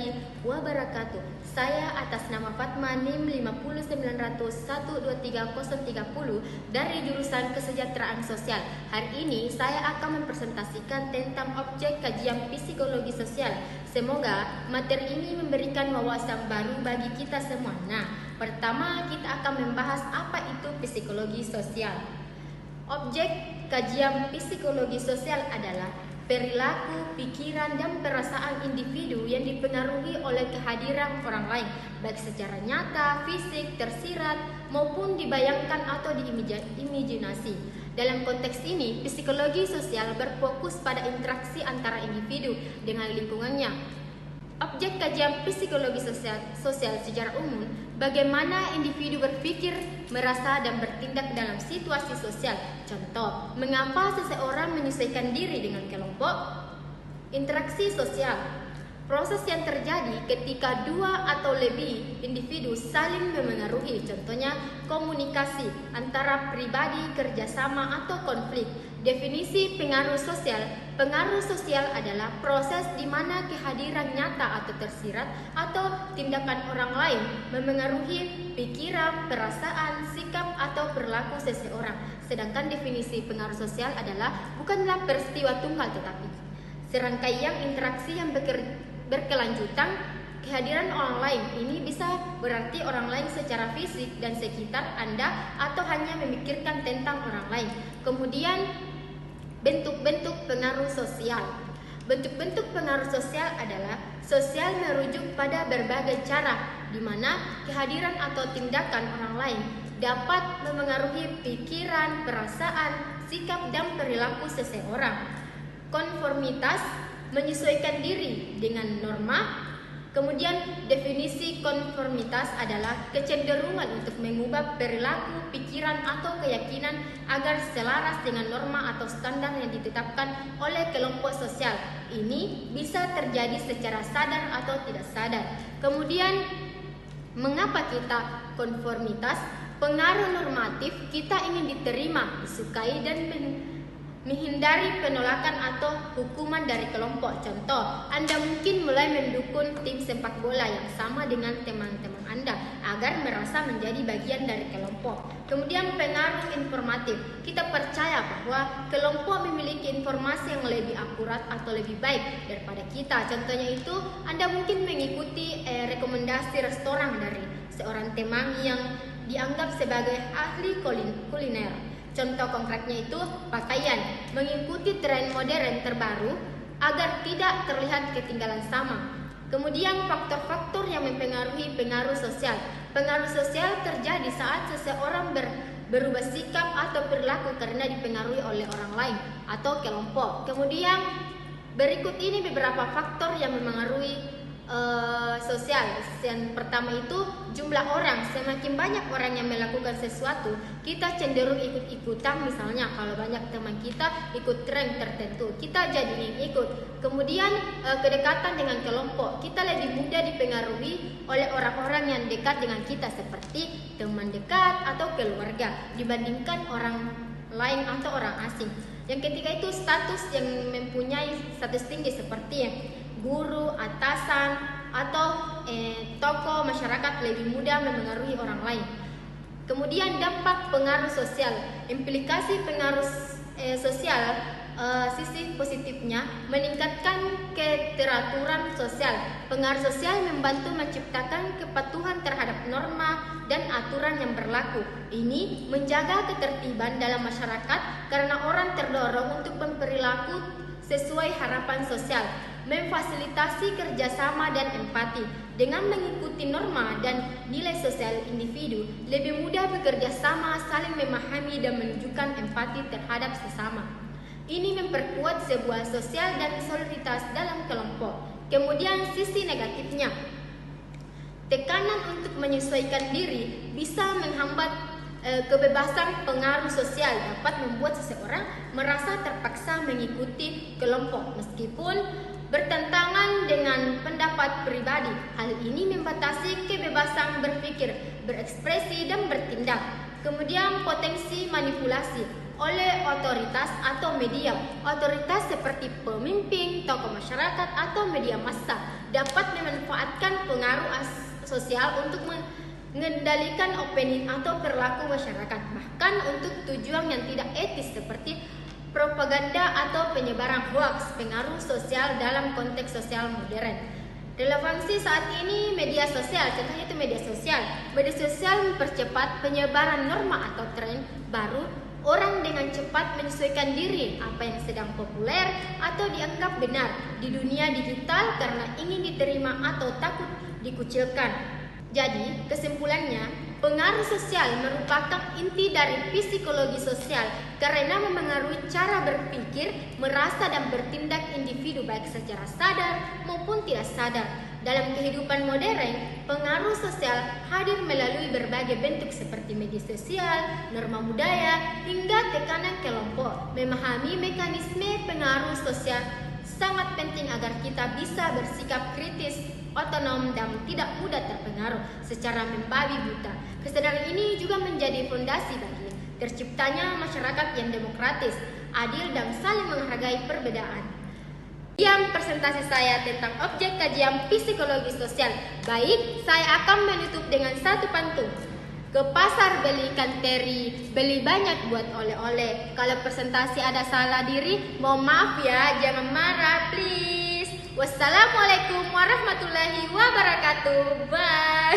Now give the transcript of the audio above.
warahmatullahi wabarakatuh. Saya atas nama Fatma NIM 50900123030 dari jurusan Kesejahteraan Sosial. Hari ini saya akan mempresentasikan tentang objek kajian psikologi sosial. Semoga materi ini memberikan wawasan baru bagi kita semua. Nah, pertama kita akan membahas apa itu psikologi sosial. Objek kajian psikologi sosial adalah perilaku, pikiran, dan perasaan individu yang dipengaruhi oleh kehadiran orang lain, baik secara nyata, fisik, tersirat, maupun dibayangkan atau diimajinasi. Dalam konteks ini, psikologi sosial berfokus pada interaksi antara individu dengan lingkungannya. Objek kajian psikologi sosial secara umum, bagaimana individu berpikir, merasa, dan bertindak dalam situasi sosial. Contoh, mengapa seseorang menyesuaikan diri dengan kelompok. Interaksi sosial, proses yang terjadi ketika dua atau lebih individu saling memengaruhi. Contohnya, komunikasi antara pribadi, kerjasama, atau konflik. Definisi pengaruh sosial. Pengaruh sosial adalah proses di mana kehadiran nyata atau tersirat atau tindakan orang lain memengaruhi pikiran, perasaan, sikap, atau perilaku seseorang. Sedangkan definisi pengaruh sosial adalah bukanlah peristiwa tunggal tetapi serangkaian interaksi yang berkelanjutan. Kehadiran orang lain ini bisa berarti orang lain secara fisik dan sekitar Anda atau hanya memikirkan tentang orang lain. Kemudian bentuk-bentuk pengaruh sosial. Bentuk-bentuk pengaruh sosial adalah sosial merujuk pada berbagai cara di mana kehadiran atau tindakan orang lain dapat memengaruhi pikiran, perasaan, sikap, dan perilaku seseorang. Konformitas, menyesuaikan diri dengan norma. Kemudian definisi konformitas adalah kecenderungan untuk mengubah perilaku, pikiran, atau keyakinan agar selaras dengan norma atau standar yang ditetapkan oleh kelompok sosial. Ini bisa terjadi secara sadar atau tidak sadar. Kemudian, mengapa kita konformitas? Pengaruh normatif, kita ingin diterima, disukai, dan menghindari penolakan atau hukuman dari kelompok. Contoh, Anda mungkin mulai mendukung tim sepak bola yang sama dengan teman-teman Anda agar merasa menjadi bagian dari kelompok. Kemudian pengaruh informatif. Kita percaya bahwa kelompok memiliki informasi yang lebih akurat atau lebih baik daripada kita. Contohnya itu, Anda mungkin mengikuti rekomendasi restoran dari seorang teman yang dianggap sebagai ahli kuliner. Contoh konkretnya itu pakaian, mengikuti tren modern terbaru agar tidak terlihat ketinggalan sama. Kemudian faktor-faktor yang mempengaruhi pengaruh sosial. Pengaruh sosial terjadi saat seseorang berubah sikap atau perilaku karena dipengaruhi oleh orang lain atau kelompok. Kemudian berikut ini beberapa faktor yang memengaruhi sosial. Yang pertama itu jumlah orang. Semakin banyak orang yang melakukan sesuatu, kita cenderung ikut-ikutan. Misalnya kalau banyak teman kita ikut tren tertentu, kita jadi ikut. Kemudian kedekatan dengan kelompok, kita lebih mudah dipengaruhi oleh orang-orang yang dekat dengan kita seperti teman dekat atau keluarga dibandingkan orang lain atau orang asing. Yang ketiga itu status, yang mempunyai status tinggi seperti guru, atasan, atau tokoh masyarakat lebih mudah memengaruhi orang lain. Kemudian dampak pengaruh sosial. Implikasi pengaruh sosial, sisi positifnya meningkatkan keteraturan sosial. Pengaruh sosial membantu menciptakan kepatuhan terhadap norma dan aturan yang berlaku. Ini menjaga ketertiban dalam masyarakat karena orang terdorong untuk berperilaku sesuai harapan sosial. Memfasilitasi kerjasama dan empati. Dengan mengikuti norma dan nilai sosial, individu lebih mudah bekerja sama, saling memahami, dan menunjukkan empati terhadap sesama. Ini memperkuat sebuah sosial dan solidaritas dalam kelompok. Kemudian sisi negatifnya, tekanan untuk menyesuaikan diri bisa menghambat kebebasan. Pengaruh sosial dapat membuat seseorang merasa terpaksa mengikuti kelompok meskipun bertentangan dengan pendapat pribadi. Hal ini membatasi kebebasan berpikir, berekspresi, dan bertindak. Kemudian potensi manipulasi oleh otoritas atau media. Otoritas seperti pemimpin, tokoh masyarakat, atau media massa dapat memanfaatkan memanfaatkan pengaruh sosial untuk mengendalikan opini atau perilaku masyarakat, bahkan untuk tujuan yang tidak etis seperti propaganda atau penyebaran hoaks. Pengaruh sosial dalam konteks sosial modern. Relevansi saat ini media sosial, contohnya itu media sosial. Media sosial mempercepat penyebaran norma atau tren baru. Orang dengan cepat menyesuaikan diri apa yang sedang populer atau dianggap benar di dunia digital karena ingin diterima atau takut dikucilkan. Jadi, kesimpulannya, pengaruh sosial merupakan inti dari psikologi sosial karena memengaruhi cara berpikir, merasa dan bertindak individu baik secara sadar maupun tidak sadar. Dalam kehidupan modern, pengaruh sosial hadir melalui berbagai bentuk seperti media sosial, norma budaya, hingga tekanan kelompok. Memahami mekanisme pengaruh sosial sangat penting agar kita bisa bersikap kritis, otonom, dan tidak mudah terpengaruh secara membabi buta. Kesadaran ini juga menjadi fondasi bagi terciptanya masyarakat yang demokratis, adil, dan saling menghargai perbedaan. Sekian presentasi saya tentang objek kajian psikologi sosial. Baik, saya akan menutup dengan satu pantun. Ke pasar beli ikan teri, beli banyak buat oleh-oleh. Kalau presentasi ada salah diri, mohon maaf ya, jangan marah please. Wassalamualaikum warahmatullahi wabarakatuh. Bye.